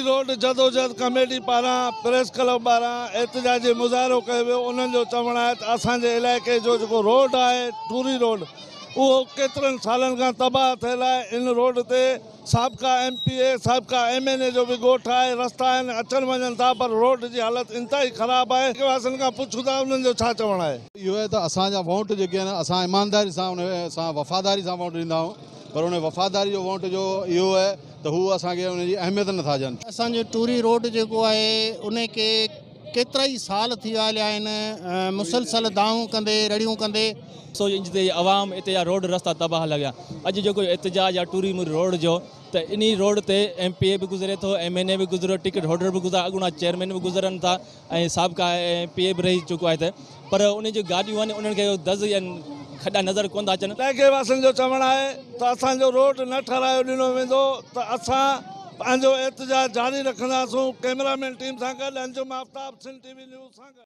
Road जदोजहद committee पारां press club पारां एहतजाजी मुज़ाहिरो कयो वियो। उन्हनि जो चवणु आहे त असांजे इलाइक़े जो जेको रोड आहे टूरी रोड उहो केतिरनि सालनि खां तबाह थियल आहे। इन रोड ते साबिक़ा MPA साबिक़ा MNA जो बि ॻोठ आहे। रस्ता आहिनि, अचनि वञनि था, पर रोड जी हालत इंतिहाई ख़राबु आहे। वासियुनि खां पुछूं था उन्हनि जो छा चवणु आहे। इहो आहे त असांजा वोट जेके आहिनि असां ईमानदारी सां उन सां वफ़ादारी सां वोट ॾींदा आहियूं, पर उन वफ़ादारी जो वोट जो इहो आहे त हू असांखे उनजी अहमियत नथा ॾियनि। असांजो टूरी रोड जेको आहे उन खे केतिरा ई साल थी विया आहिनि मुसलसल दाऊं कंदे रड़ियूं कंदे। सो इंच ते आवाम हिते जा रोड रस्ता तबाह लॻिया। अॼु जेको एहतजाज आहे टूरी रोड जो, त इन रोड ते MPA बि गुज़रे थो, MNA बि गुज़रियो, टिकट होल्डर बि गुज़रा, अॻूणा चेयरमैन बि गुज़रनि था ऐं साबिक़ा PA बि रही चुको आहे। त पर उन जी गाॾियूं आहिनि उन्हनि खे दज़ या खॾा नज़र कोन था अचनि। इलाइक़े वासियुनि जो चवणु आहे त असांजो रोड न ठारायो ॾिनो वेंदो त असां पंहिंजो एहतजाज जारी रखंदासूं। कैमरामैन टीम सां गॾु अंजुम आफ्ताब, सिंध TV न्यूज़ सां गॾु।